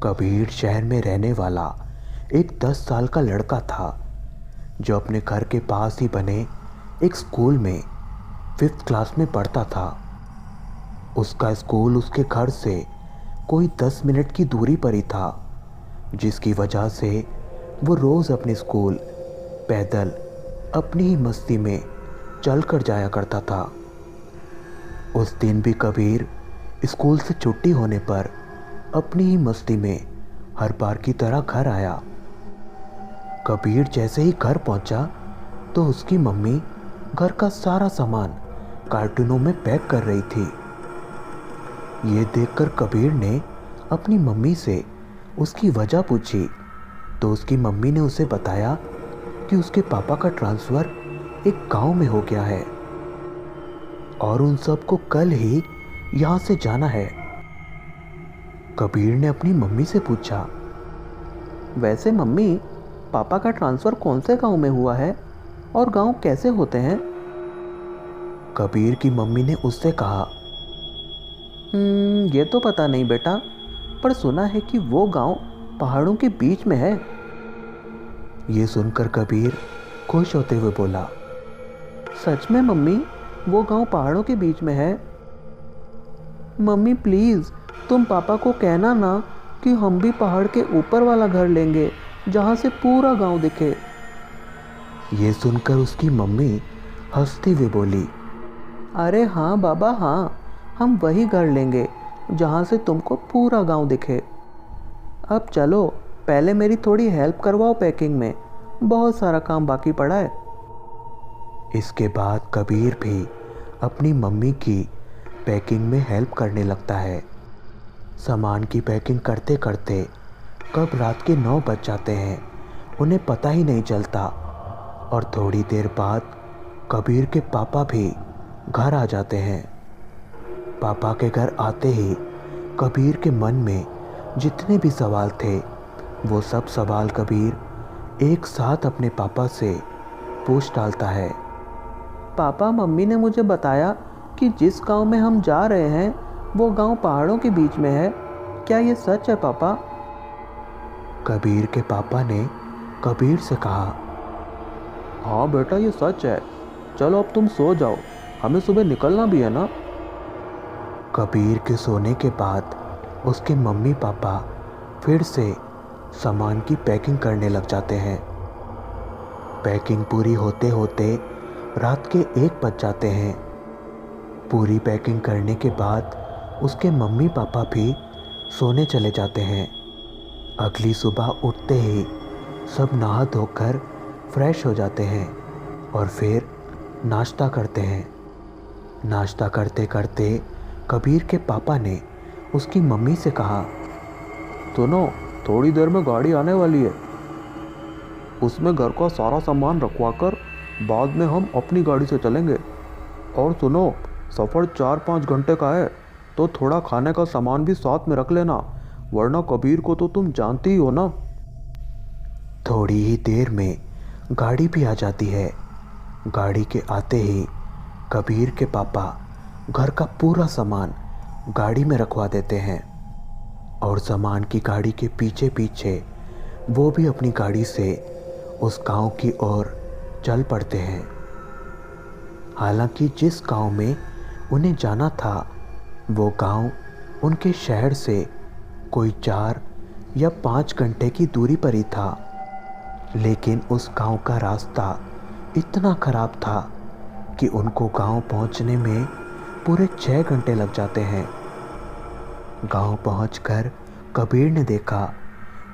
कबीर शहर में रहने वाला एक 10 साल का लड़का था जो अपने घर के पास ही बने एक स्कूल में 5th क्लास में पढ़ता था। उसका स्कूल उसके घर से कोई 10 मिनट की दूरी पर ही था, जिसकी वजह से वो रोज़ अपने स्कूल पैदल अपनी ही मस्ती में चल कर जाया करता था। उस दिन भी कबीर स्कूल से छुट्टी होने पर अपनी ही मस्ती में हर बार की तरह घर आया। कबीर जैसे ही घर पहुंचा तो उसकी मम्मी घर का सारा सामान कार्टूनों में पैक कर रही थी। ये देखकर कबीर ने अपनी मम्मी से उसकी वजह पूछी तो उसकी मम्मी ने उसे बताया कि उसके पापा का ट्रांसफ़र एक गांव में हो गया है और उन सबको कल ही यहाँ से जाना है। कबीर ने अपनी मम्मी से पूछा, वैसे मम्मी, पापा का ट्रांसफ़र कौन से गांव में हुआ है और गांव कैसे होते हैं? कबीर की मम्मी ने उससे कहा, ये तो पता नहीं बेटा, पर सुना है कि वो गांव पहाड़ों के बीच में है। ये सुनकर कबीर खुश होते हुए बोला, सच में मम्मी, वो गांव पहाड़ों के बीच में है? मम्मी प्लीज़, तुम पापा को कहना ना कि हम भी पहाड़ के ऊपर वाला घर लेंगे जहाँ से पूरा गांव दिखे। ये सुनकर उसकी मम्मी हंसती हुए बोली, अरे हाँ बाबा हाँ, हम वही घर लेंगे जहाँ से तुमको पूरा गांव दिखे। अब चलो, पहले मेरी थोड़ी हेल्प करवाओ पैकिंग में, बहुत सारा काम बाकी पड़ा है। इसके बाद कबीर भी अपनी मम्मी की पैकिंग में हेल्प करने लगता है। सामान की पैकिंग करते करते कब रात के 9 बज जाते हैं उन्हें पता ही नहीं चलता और थोड़ी देर बाद कबीर के पापा भी घर आ जाते हैं। पापा के घर आते ही कबीर के मन में जितने भी सवाल थे वो सब सवाल कबीर एक साथ अपने पापा से पूछ डालता है। पापा, मम्मी ने मुझे बताया कि जिस गांव में हम जा रहे हैं वो गांव पहाड़ों के बीच में है, क्या ये सच है पापा? कबीर के पापा ने कबीर से कहा, हाँ बेटा, ये सच है। चलो अब तुम सो जाओ, हमें सुबह निकलना भी है ना। कबीर के सोने के बाद उसके मम्मी पापा फिर से सामान की पैकिंग करने लग जाते हैं। पैकिंग पूरी होते होते रात के 1 बज जाते हैं। पूरी पैकिंग करने के बाद उसके मम्मी पापा भी सोने चले जाते हैं। अगली सुबह उठते ही सब नहा धोकर फ्रेश हो जाते हैं और फिर नाश्ता करते हैं। नाश्ता करते करते कबीर के पापा ने उसकी मम्मी से कहा, सुनो, थोड़ी देर में गाड़ी आने वाली है, उसमें घर का सारा सामान रखवाकर बाद में हम अपनी गाड़ी से चलेंगे। और सुनो, सफ़र 4-5 घंटे का है तो थोड़ा खाने का सामान भी साथ में रख लेना, वरना कबीर को तो तुम जानती ही हो ना। थोड़ी ही देर में गाड़ी भी आ जाती है। गाड़ी के आते ही कबीर के पापा घर का पूरा सामान गाड़ी में रखवा देते हैं और सामान की गाड़ी के पीछे पीछे वो भी अपनी गाड़ी से उस गांव की ओर चल पड़ते हैं। हालांकि जिस गांव में उन्हें जाना था वो गांव उनके शहर से कोई 4 या 5 घंटे की दूरी पर ही था, लेकिन उस गांव का रास्ता इतना ख़राब था कि उनको गांव पहुंचने में पूरे 6 घंटे लग जाते हैं। गांव पहुंचकर कबीर ने देखा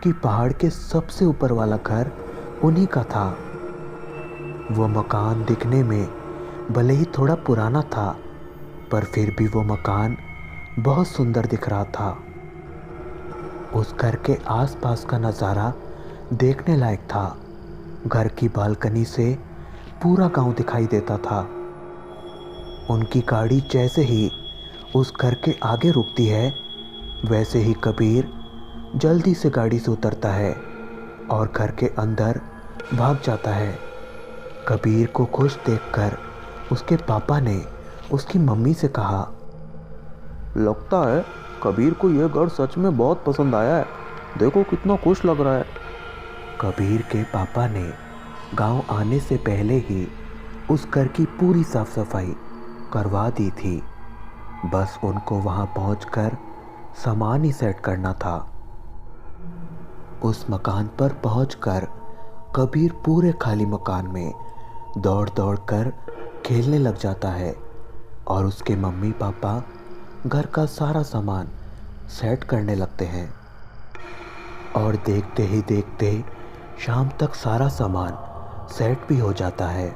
कि पहाड़ के सबसे ऊपर वाला घर उन्हीं का था। वो मकान दिखने में भले ही थोड़ा पुराना था, पर फिर भी वो मकान बहुत सुंदर दिख रहा था। उस घर के आसपास का नज़ारा देखने लायक था। घर की बालकनी से पूरा गांव दिखाई देता था। उनकी गाड़ी जैसे ही उस घर के आगे रुकती है, वैसे ही कबीर जल्दी से गाड़ी से उतरता है और घर के अंदर भाग जाता है। कबीर को खुश देखकर उसके पापा ने उसकी मम्मी से कहा, लगता है कबीर को यह घर सच में बहुत पसंद आया है। देखो कितना खुश लग रहा है। कबीर के पापा ने गांव आने से पहले ही उस घर की पूरी साफ सफाई करवा दी थी। बस उनको वहां पहुंचकर सामान ही सेट करना था। उस मकान पर पहुंचकर कबीर पूरे खाली मकान में दौड़ दौड़ कर खेलने लग जाता है और उसके मम्मी पापा घर का सारा सामान सेट करने लगते हैं। और देखते ही देखते शाम तक सारा सामान सेट भी हो जाता है।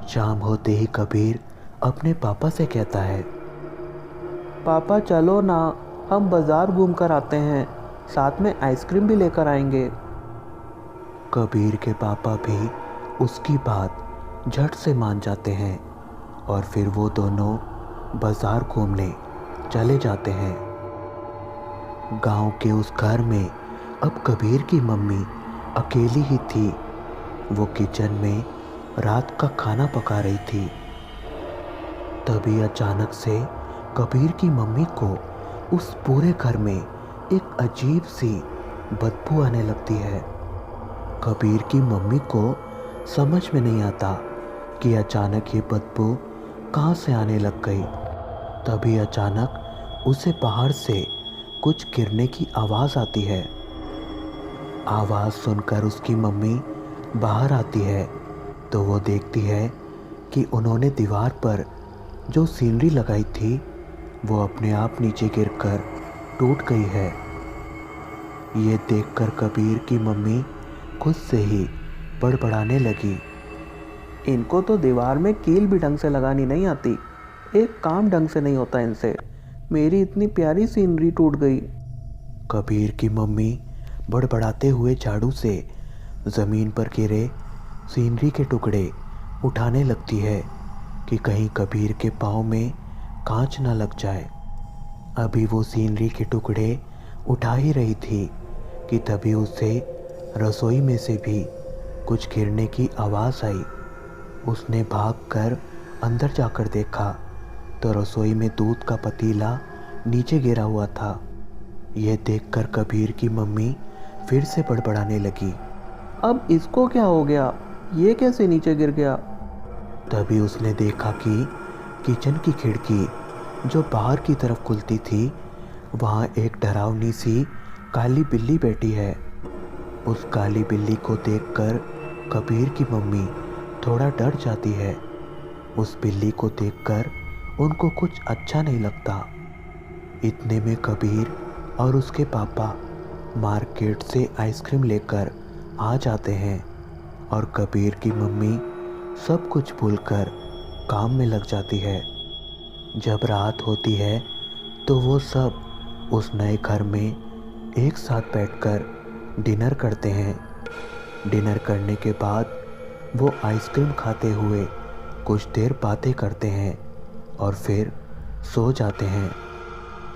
शाम होते ही कबीर अपने पापा से कहता है, पापा चलो ना, हम बाज़ार घूम कर आते हैं, साथ में आइसक्रीम भी लेकर आएंगे। कबीर के पापा भी उसकी बात झट से मान जाते हैं और फिर वो दोनों बाज़ार घूमने चले जाते हैं। गांव के उस घर में अब कबीर की मम्मी अकेली ही थी। वो किचन में रात का खाना पका रही थी। तभी अचानक से कबीर की मम्मी को उस पूरे घर में एक अजीब सी बदबू आने लगती है। कबीर की मम्मी को समझ में नहीं आता कि अचानक ये बदबू कहाँ से आने लग गई। तभी अचानक उसे बाहर से कुछ गिरने की आवाज़ आती है। आवाज़ सुनकर उसकी मम्मी बाहर आती है तो वो देखती है कि उन्होंने दीवार पर जो सीनरी लगाई थी वो अपने आप नीचे गिरकर टूट गई है। ये देखकर कबीर की मम्मी खुद से ही बड़बड़ाने लगी, इनको तो दीवार में कील भी ढंग से लगानी नहीं आती, एक काम ढंग से नहीं होता इनसे, मेरी इतनी प्यारी सीनरी टूट गई। कबीर की मम्मी बड़बड़ाते हुए झाड़ू से ज़मीन पर गिरे सीनरी के टुकड़े उठाने लगती है कि कहीं कबीर के पाँव में कांच न लग जाए। अभी वो सीनरी के टुकड़े उठा ही रही थी कि तभी उसे रसोई में से भी कुछ गिरने की आवाज़ आई। उसने भागकर अंदर जाकर देखा तो रसोई में दूध का पतीला नीचे गिरा हुआ था। यह देखकर कबीर की मम्मी फिर से बड़बड़ाने लगी, अब इसको क्या हो गया, ये कैसे नीचे गिर गया। तभी उसने देखा कि किचन की खिड़की जो बाहर की तरफ खुलती थी वहाँ एक डरावनी सी काली बिल्ली बैठी है। उस काली बिल्ली को देखकर कबीर की मम्मी थोड़ा डर जाती है। उस बिल्ली को देखकर उनको कुछ अच्छा नहीं लगता। इतने में कबीर और उसके पापा मार्केट से आइसक्रीम लेकर आ जाते हैं और कबीर की मम्मी सब कुछ भूलकर काम में लग जाती है। जब रात होती है तो वो सब उस नए घर में एक साथ बैठकर डिनर करते हैं। डिनर करने के बाद वो आइसक्रीम खाते हुए कुछ देर बातें करते हैं और फिर सो जाते हैं।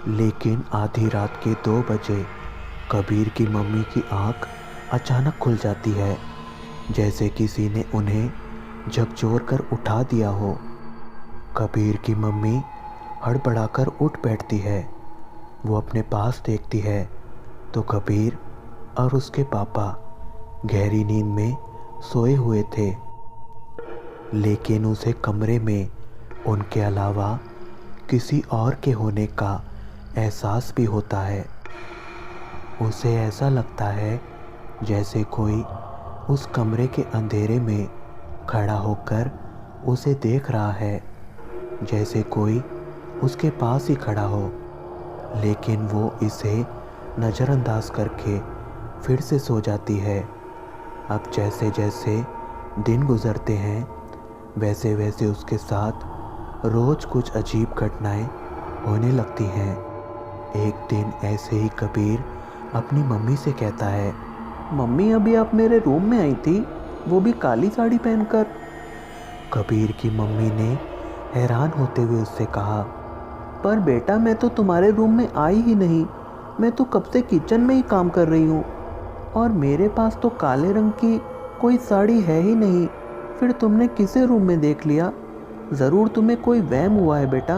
लेकिन आधी रात के 2 बजे कबीर की मम्मी की आंख अचानक खुल जाती है, जैसे किसी ने उन्हें झकझोर कर उठा दिया हो। कबीर की मम्मी हड़बड़ाकर उठ बैठती है। वो अपने पास देखती है तो कबीर और उसके पापा गहरी नींद में सोए हुए थे। लेकिन उसे कमरे में उनके अलावा किसी और के होने का एहसास भी होता है। उसे ऐसा लगता है जैसे कोई उस कमरे के अंधेरे में खड़ा होकर उसे देख रहा है, जैसे कोई उसके पास ही खड़ा हो। लेकिन वो इसे नज़रअंदाज करके फिर से सो जाती है। अब जैसे जैसे दिन गुजरते हैं वैसे वैसे उसके साथ रोज़ कुछ अजीब घटनाएं होने लगती हैं। एक दिन ऐसे ही कबीर अपनी मम्मी से कहता है, मम्मी अभी आप मेरे रूम में आई थी, वो भी काली साड़ी पहनकर। कबीर की मम्मी ने हैरान होते हुए उससे कहा, पर बेटा मैं तो तुम्हारे रूम में आई ही नहीं, मैं तो कब से किचन में ही काम कर रही हूँ और मेरे पास तो काले रंग की कोई साड़ी है ही नहीं, फिर तुमने किसे रूम में देख लिया, ज़रूर तुम्हें कोई वहम हुआ है बेटा।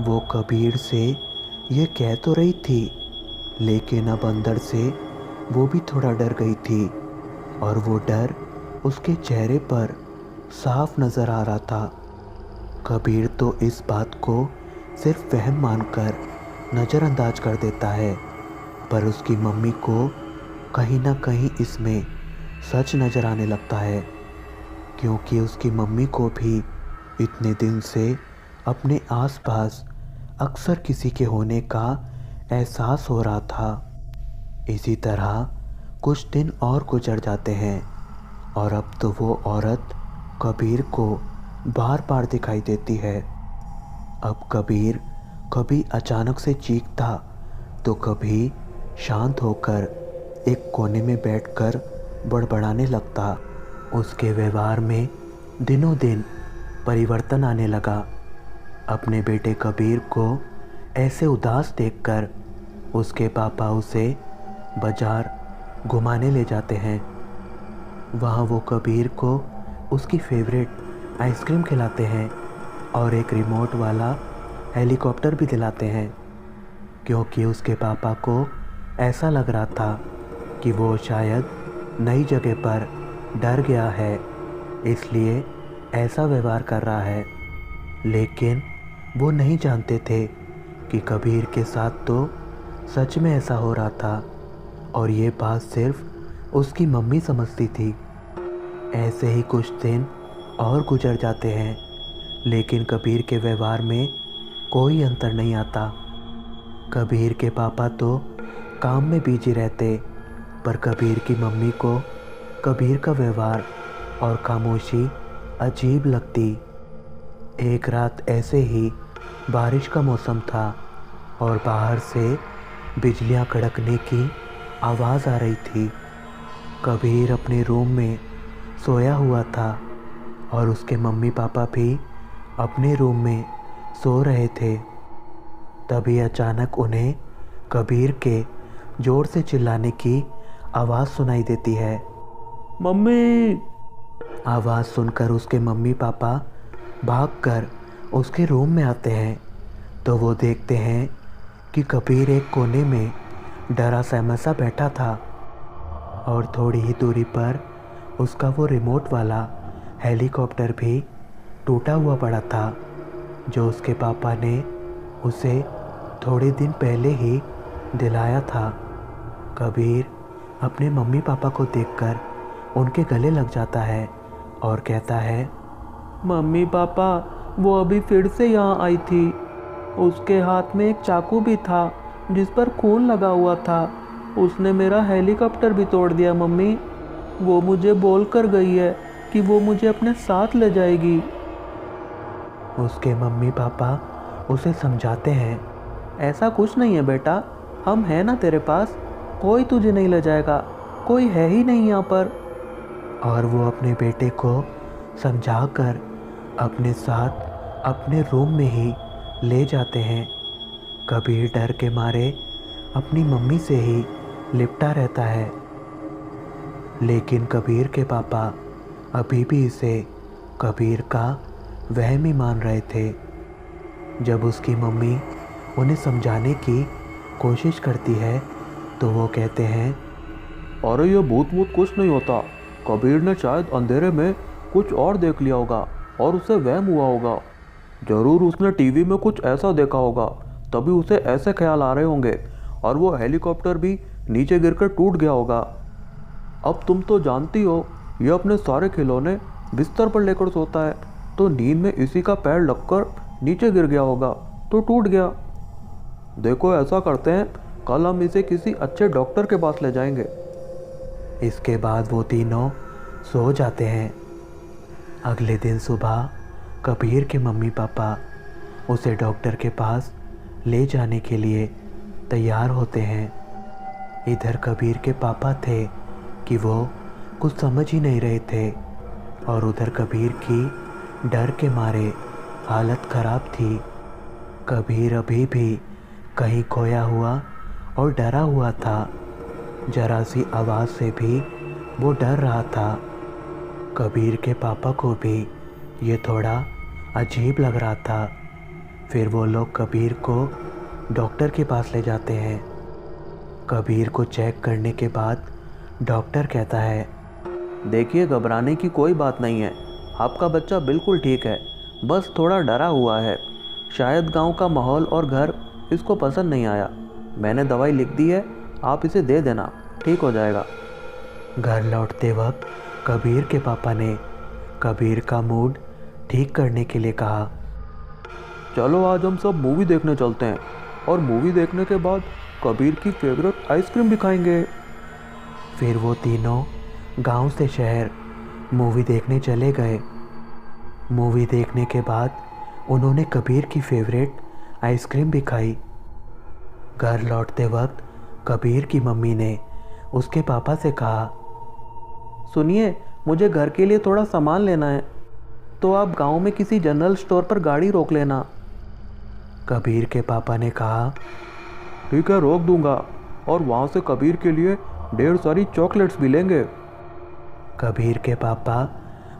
वो कबीर से ये कह तो रही थी लेकिन अब अंदर से वो भी थोड़ा डर गई थी और वो डर उसके चेहरे पर साफ नज़र आ रहा था। कबीर तो इस बात को सिर्फ वहम मानकर नज़रअंदाज कर देता है, पर उसकी मम्मी को कहीं ना कहीं इसमें सच नज़र आने लगता है, क्योंकि उसकी मम्मी को भी इतने दिन से अपने आसपास अक्सर किसी के होने का एहसास हो रहा था। इसी तरह कुछ दिन और गुजर जाते हैं और अब तो वो औरत कबीर को बार बार दिखाई देती है। अब कबीर कभी अचानक से चीखता तो कभी शांत होकर एक कोने में बैठकर बड़बड़ाने लगता। उसके व्यवहार में दिनों दिन परिवर्तन आने लगा। अपने बेटे कबीर को ऐसे उदास देखकर उसके पापा उसे बाजार घुमाने ले जाते हैं। वहाँ वो कबीर को उसकी फेवरेट आइसक्रीम खिलाते हैं और एक रिमोट वाला हेलीकॉप्टर भी दिलाते हैं, क्योंकि उसके पापा को ऐसा लग रहा था कि वो शायद नई जगह पर डर गया है, इसलिए ऐसा व्यवहार कर रहा है। लेकिन वो नहीं जानते थे कि कबीर के साथ तो सच में ऐसा हो रहा था और ये बात सिर्फ उसकी मम्मी समझती थी। ऐसे ही कुछ दिन और गुजर जाते हैं, लेकिन कबीर के व्यवहार में कोई अंतर नहीं आता। कबीर के पापा तो काम में बिजी रहते, पर कबीर की मम्मी को कबीर का व्यवहार और खामोशी अजीब लगती। एक रात ऐसे ही बारिश का मौसम था और बाहर से बिजलियां कड़कने की आवाज़ आ रही थी। कबीर अपने रूम में सोया हुआ था और उसके मम्मी पापा भी अपने रूम में सो रहे थे। तभी अचानक उन्हें कबीर के ज़ोर से चिल्लाने की आवाज़ सुनाई देती है। मम्मी! आवाज़ सुनकर उसके मम्मी पापा भागकर उसके रूम में आते हैं तो वो देखते हैं कि कबीर एक कोने में डरा सहमा सा बैठा था और थोड़ी ही दूरी पर उसका वो रिमोट वाला हेलीकॉप्टर भी टूटा हुआ पड़ा था, जो उसके पापा ने उसे थोड़े दिन पहले ही दिलाया था। कबीर अपने मम्मी पापा को देखकर उनके गले लग जाता है और कहता है, मम्मी पापा, वो अभी फिर से यहाँ आई थी। उसके हाथ में एक चाकू भी था जिस पर खून लगा हुआ था। उसने मेरा हेलीकॉप्टर भी तोड़ दिया मम्मी। वो मुझे बोल कर गई है कि वो मुझे अपने साथ ले जाएगी। उसके मम्मी पापा उसे समझाते हैं, ऐसा कुछ नहीं है बेटा, हम हैं ना तेरे पास, कोई तुझे नहीं ले जाएगा, कोई है ही नहीं यहाँ पर। और वो अपने बेटे को समझाकर अपने साथ अपने रूम में ही ले जाते हैं। कबीर डर के मारे अपनी मम्मी से ही लिपटा रहता है, लेकिन कबीर के पापा अभी भी इसे कबीर का वहम ही मान रहे थे। जब उसकी मम्मी उन्हें समझाने की कोशिश करती है तो वो कहते हैं, अरे ये भूत वूत कुछ नहीं होता, कबीर ने शायद अंधेरे में कुछ और देख लिया होगा और उसे वहम हुआ होगा। ज़रूर उसने टीवी में कुछ ऐसा देखा होगा, तभी उसे ऐसे ख्याल आ रहे होंगे और वो हेलीकॉप्टर भी नीचे गिरकर टूट गया होगा। अब तुम तो जानती हो, ये अपने सारे खिलौने बिस्तर पर लेकर सोता है, तो नींद में इसी का पैर लगकर नीचे गिर गया होगा तो टूट गया। देखो ऐसा करते हैं, कल हम इसे किसी अच्छे डॉक्टर के पास ले जाएंगे। इसके बाद वो तीनों सो जाते हैं। अगले दिन सुबह कबीर के मम्मी पापा उसे डॉक्टर के पास ले जाने के लिए तैयार होते हैं। इधर कबीर के पापा थे कि वो कुछ समझ ही नहीं रहे थे और उधर कबीर की डर के मारे हालत ख़राब थी। कबीर अभी भी कहीं खोया हुआ और डरा हुआ था। जरा सी आवाज़ से भी वो डर रहा था। कबीर के पापा को भी ये थोड़ा अजीब लग रहा था। फिर वो लोग कबीर को डॉक्टर के पास ले जाते हैं। कबीर को चेक करने के बाद डॉक्टर कहता है, देखिए, घबराने की कोई बात नहीं है। आपका बच्चा बिल्कुल ठीक है, बस थोड़ा डरा हुआ है। शायद गांव का माहौल और घर इसको पसंद नहीं आया। मैंने दवाई लिख दी है, आप इसे दे देना, ठीक हो जाएगा। घर लौटते वक्त कबीर के पापा ने कबीर का मूड ठीक करने के लिए कहा, चलो आज हम सब मूवी देखने चलते हैं, और मूवी देखने के बाद कबीर की फेवरेट आइसक्रीम भी खाएंगे। फिर वो तीनों गांव से शहर मूवी देखने चले गए। मूवी देखने के बाद उन्होंने कबीर की फेवरेट आइसक्रीम भी खाई। घर लौटते वक्त कबीर की मम्मी ने उसके पापा से कहा, सुनिए, मुझे घर के लिए थोड़ा सामान लेना है, तो आप गांव में किसी जनरल स्टोर पर गाड़ी रोक लेना। कबीर के पापा ने कहा, ठीक है, रोक दूंगा, और वहाँ से कबीर के लिए ढेर सारी चॉकलेट्स भी लेंगे। कबीर के पापा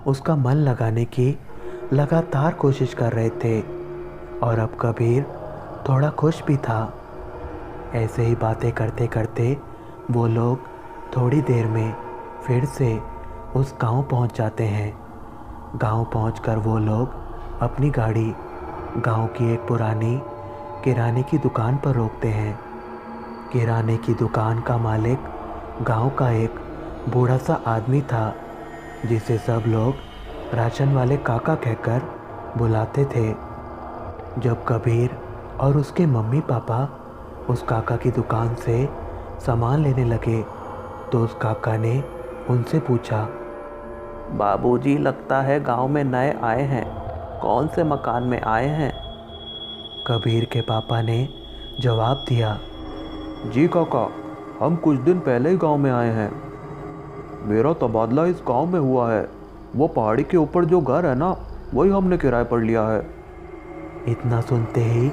उसका मन लगाने की लगातार कोशिश कर रहे थे, और अब कबीर थोड़ा खुश भी था। ऐसे ही बातें करते करते वो लोग थोड़ी देर में फिर से उस गांव पहुंच जाते हैं। गांव पहुंचकर वो लोग अपनी गाड़ी गांव की एक पुरानी किराने की दुकान पर रोकते हैं। किराने की दुकान का मालिक गांव का एक बूढ़ा सा आदमी था, जिसे सब लोग राशन वाले काका कहकर बुलाते थे। जब कबीर और उसके मम्मी पापा उस काका की दुकान से सामान लेने लगे तो उस काका ने उनसे पूछा, बाबूजी, लगता है गांव में नए आए हैं। कौन से मकान में आए हैं? कबीर के पापा ने जवाब दिया, जी काका, हम कुछ दिन पहले ही गांव में आए हैं। मेरा तबादला इस गांव में हुआ है। वो पहाड़ी के ऊपर जो घर है ना, वही हमने किराए पर लिया है। इतना सुनते ही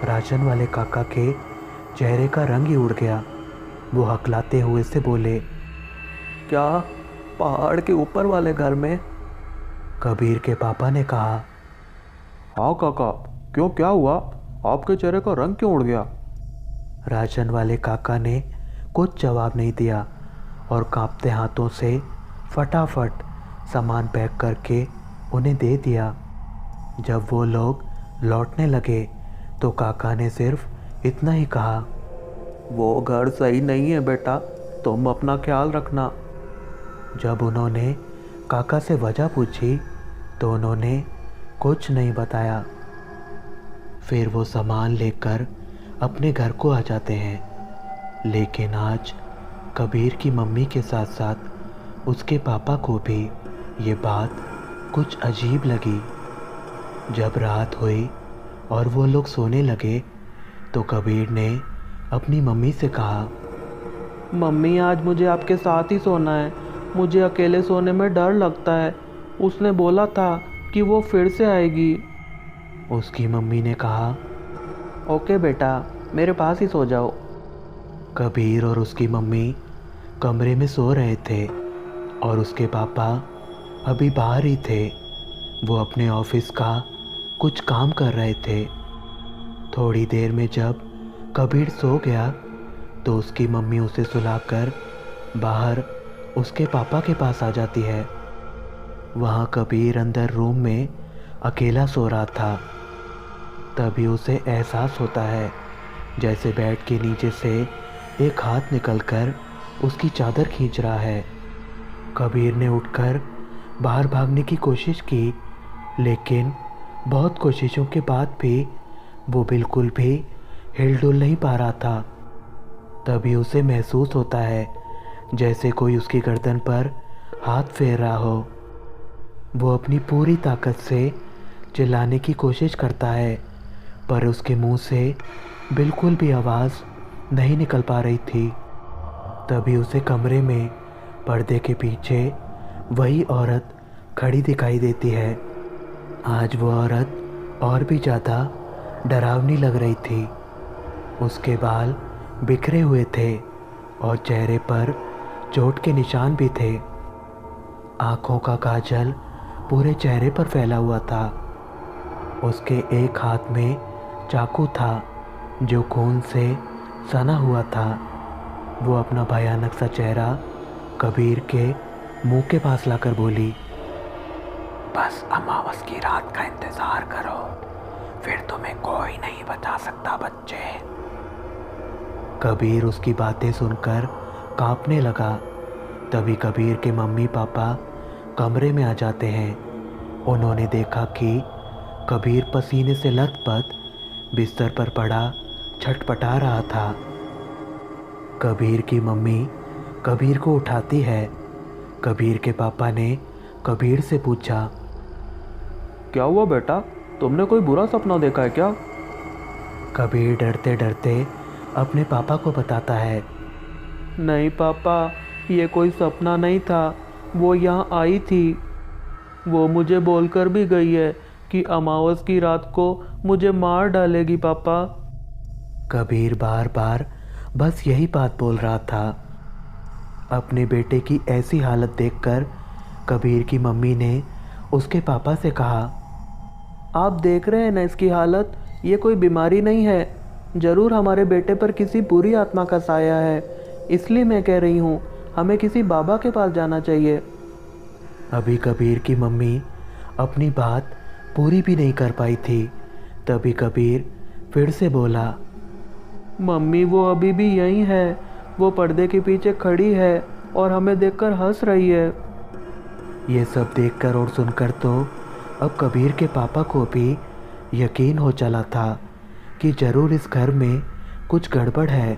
राशन वाले काका के चेहरे का रंग ही उड़ गया। वो हकलाते हुए से बोले, क्या पहाड़ के ऊपर वाले घर में? कबीर के पापा ने कहा, हाँ काका, क्यों, क्या हुआ? आपके चेहरे का रंग क्यों उड़ गया? राशन वाले काका ने कुछ जवाब नहीं दिया और कांपते हाथों से फटाफट सामान पैक करके उन्हें दे दिया। जब वो लोग लौटने लगे तो काका ने सिर्फ इतना ही कहा, वो घर सही नहीं है बेटा, तुम अपना ख्याल रखना। जब उन्होंने काका से वजह पूछी तो उन्होंने कुछ नहीं बताया। फिर वो सामान लेकर अपने घर को आ जाते हैं। लेकिन आज कबीर की मम्मी के साथ साथ उसके पापा को भी ये बात कुछ अजीब लगी। जब रात हुई और वो लोग सोने लगे तो कबीर ने अपनी मम्मी से कहा, मम्मी, आज मुझे आपके साथ ही सोना है। मुझे अकेले सोने में डर लगता है। उसने बोला था कि वो फिर से आएगी। उसकी मम्मी ने कहा, ओके बेटा, मेरे पास ही सो जाओ। कबीर और उसकी मम्मी कमरे में सो रहे थे और उसके पापा अभी बाहर ही थे। वो अपने ऑफिस का कुछ काम कर रहे थे। थोड़ी देर में जब कबीर सो गया तो उसकी मम्मी उसे सुलाकर बाहर उसके पापा के पास आ जाती है। वहाँ कबीर अंदर रूम में अकेला सो रहा था। तभी उसे एहसास होता है जैसे बेड के नीचे से एक हाथ निकलकर उसकी चादर खींच रहा है। कबीर ने उठकर बाहर भागने की कोशिश की, लेकिन बहुत कोशिशों के बाद भी वो बिल्कुल भी हिलडुल नहीं पा रहा था। तभी उसे महसूस होता है जैसे कोई उसकी गर्दन पर हाथ फेर रहा हो। वो अपनी पूरी ताकत से चिल्लाने की कोशिश करता है, पर उसके मुंह से बिल्कुल भी आवाज़ नहीं निकल पा रही थी। तभी उसे कमरे में पर्दे के पीछे वही औरत खड़ी दिखाई देती है। आज वो औरत और भी ज़्यादा डरावनी लग रही थी। उसके बाल बिखरे हुए थे और चेहरे पर चोट के निशान भी थे। आँखों का काजल पूरे चेहरे पर फैला हुआ था। उसके एक हाथ में चाकू था जो खून से सना हुआ था। वो अपना भयानक सा चेहरा कबीर के मुंह के पास लाकर बोली, बस अमावस की रात का इंतजार करो, फिर तुम्हें कोई नहीं बचा सकता बच्चे। कबीर उसकी बातें सुनकर कांपने लगा। तभी कबीर के मम्मी पापा कमरे में आ जाते हैं। उन्होंने देखा कि कबीर पसीने से लथपथ बिस्तर पर पड़ा छटपटा रहा था। कबीर की मम्मी कबीर को उठाती है। कबीर के पापा ने कबीर से पूछा, क्या हुआ बेटा, तुमने कोई बुरा सपना देखा है क्या? कबीर डरते डरते अपने पापा को बताता है, नहीं पापा, ये कोई सपना नहीं था, वो यहाँ आई थी। वो मुझे बोलकर भी गई है कि अमावस की रात को मुझे मार डालेगी पापा। कबीर बार बार बस यही बात बोल रहा था। अपने बेटे की ऐसी हालत देखकर कबीर की मम्मी ने उसके पापा से कहा, आप देख रहे हैं ना इसकी हालत, ये कोई बीमारी नहीं है, ज़रूर हमारे बेटे पर किसी बुरी आत्मा का साया है, इसलिए मैं कह रही हूँ हमें किसी बाबा के पास जाना चाहिए। अभी कबीर की मम्मी अपनी बात पूरी भी नहीं कर पाई थी। तभी कबीर फिर से बोला, मम्मी वो अभी भी यहीं है, वो पर्दे के पीछे खड़ी है और हमें देखकर हंस रही है। ये सब देखकर और सुनकर तो अब कबीर के पापा को भी यकीन हो चला था कि ज़रूर इस घर में कुछ गड़बड़ है।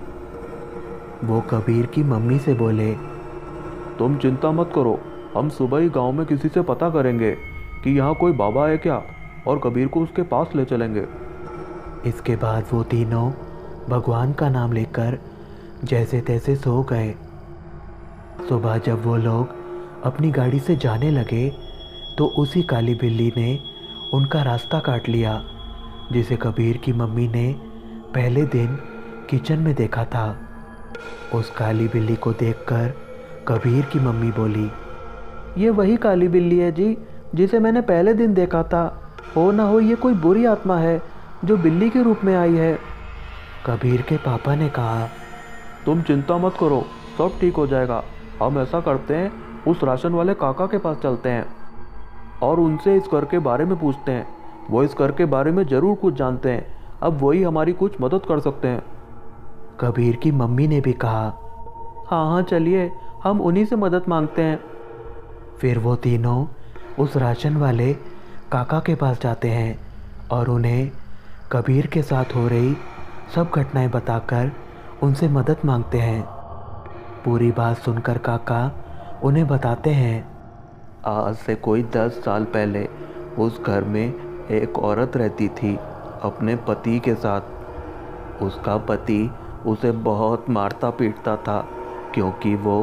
वो कबीर की मम्मी से बोले, तुम चिंता मत करो, हम सुबह ही गांव में किसी से पता करेंगे कि यहाँ कोई बाबा है क्या, और कबीर को उसके पास ले चलेंगे। इसके बाद वो तीनों भगवान का नाम लेकर जैसे तैसे सो गए। सुबह जब वो लोग अपनी गाड़ी से जाने लगे तो उसी काली बिल्ली ने उनका रास्ता काट लिया, जिसे कबीर की मम्मी ने पहले दिन किचन में देखा था। उस काली बिल्ली को देखकर कबीर की मम्मी बोली, ये वही काली बिल्ली है जी, जिसे मैंने पहले दिन देखा था। हो ना हो ये कोई बुरी आत्मा है जो बिल्ली के रूप में आई है। कबीर के पापा ने कहा, तुम चिंता मत करो, सब ठीक हो जाएगा। हम ऐसा करते हैं, उस राशन वाले काका के पास चलते हैं और उनसे इस घर के बारे में पूछते हैं। वो इस घर के बारे में ज़रूर कुछ जानते हैं, अब वही हमारी कुछ मदद कर सकते हैं। कबीर की मम्मी ने भी कहा, हाँ हाँ चलिए, हम उन्हीं से मदद मांगते हैं। फिर वो तीनों उस राशन वाले काका के पास जाते हैं और उन्हें कबीर के साथ हो रही सब घटनाएं बताकर उनसे मदद मांगते हैं। पूरी बात सुनकर काका उन्हें बताते हैं, आज से कोई 10 साल पहले उस घर में एक औरत रहती थी अपने पति के साथ। उसका पति उसे बहुत मारता पीटता था क्योंकि वो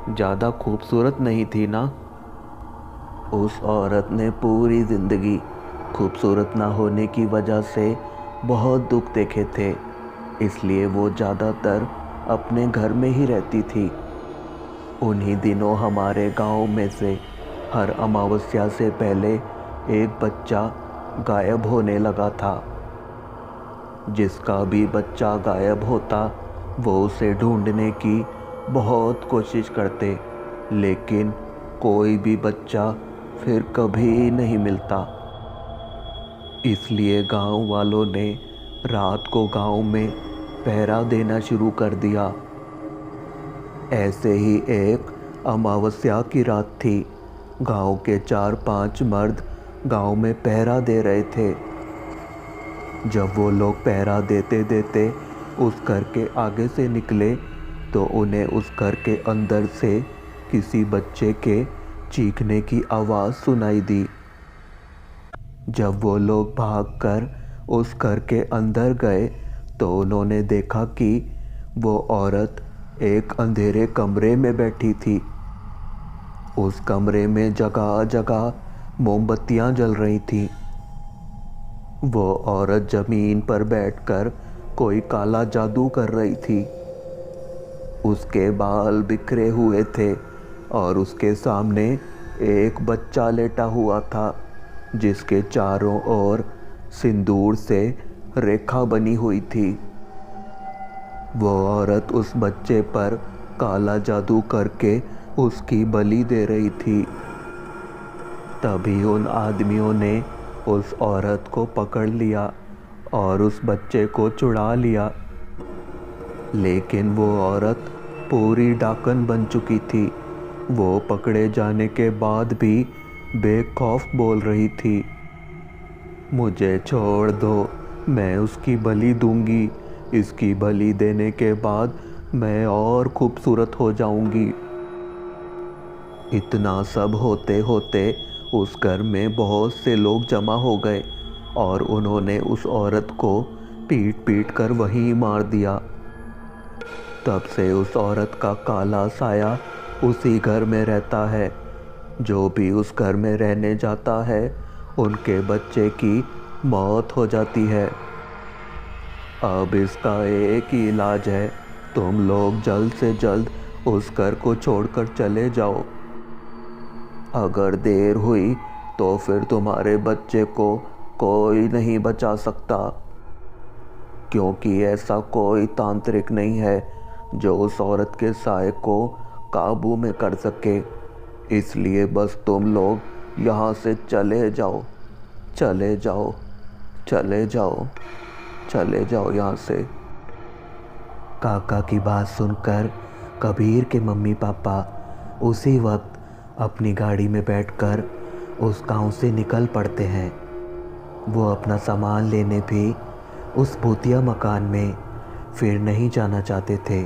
ज़्यादा खूबसूरत नहीं थी ना। उस औरत ने पूरी ज़िंदगी खूबसूरत ना होने की वजह से बहुत दुख देखे थे, इसलिए वो ज़्यादातर अपने घर में ही रहती थी। उन्हीं दिनों हमारे गांव में से हर अमावस्या से पहले एक बच्चा गायब होने लगा था। जिसका भी बच्चा गायब होता वो उसे ढूंढने की बहुत कोशिश करते, लेकिन कोई भी बच्चा फिर कभी नहीं मिलता। इसलिए गांव वालों ने रात को गांव में पहरा देना शुरू कर दिया। ऐसे ही एक अमावस्या की रात थी। गांव के 4-5 मर्द गांव में पहरा दे रहे थे। जब वो लोग पहरा देते देते उस घर के आगे से निकले तो उन्हें उस घर के अंदर से किसी बच्चे के चीखने की आवाज़ सुनाई दी। जब वो लोग भागकर उस घर के अंदर गए तो उन्होंने देखा कि वो औरत एक अंधेरे कमरे में बैठी थी। उस कमरे में जगह जगह मोमबत्तियां जल रही थीं। वो औरत ज़मीन पर बैठकर कोई काला जादू कर रही थी। उसके बाल बिखरे हुए थे और उसके सामने एक बच्चा लेटा हुआ था जिसके चारों ओर सिंदूर से रेखा बनी हुई थी। वो औरत उस बच्चे पर काला जादू करके उसकी बलि दे रही थी। तभी उन आदमियों ने उस औरत को पकड़ लिया और उस बच्चे को छुड़ा लिया। लेकिन वो औरत पूरी डाकन बन चुकी थी। वो पकड़े जाने के बाद भी बेखौफ बोल रही थी, मुझे छोड़ दो, मैं उसकी बलि दूंगी। इसकी बलि देने के बाद मैं और खूबसूरत हो जाऊंगी। इतना सब होते होते उस घर में बहुत से लोग जमा हो गए और उन्होंने उस औरत को पीट पीट कर वहीं मार दिया। तब से उस औरत का काला साया उसी घर में रहता है। जो भी उस घर में रहने जाता है उनके बच्चे की मौत हो जाती है। अब इसका एक ही इलाज है, तुम लोग जल्द से जल्द उस घर को छोड़कर चले जाओ। अगर देर हुई तो फिर तुम्हारे बच्चे को कोई नहीं बचा सकता, क्योंकि ऐसा कोई तांत्रिक नहीं है जो उस औरत के साए को काबू में कर सके। इसलिए बस तुम लोग यहाँ से चले जाओ, चले जाओ, चले जाओ, चले जाओ यहाँ से। काका की बात सुनकर कबीर के मम्मी पापा उसी वक्त अपनी गाड़ी में बैठकर उस गांव से निकल पड़ते हैं। वो अपना सामान लेने भी उस भूतिया मकान में फिर नहीं जाना चाहते थे।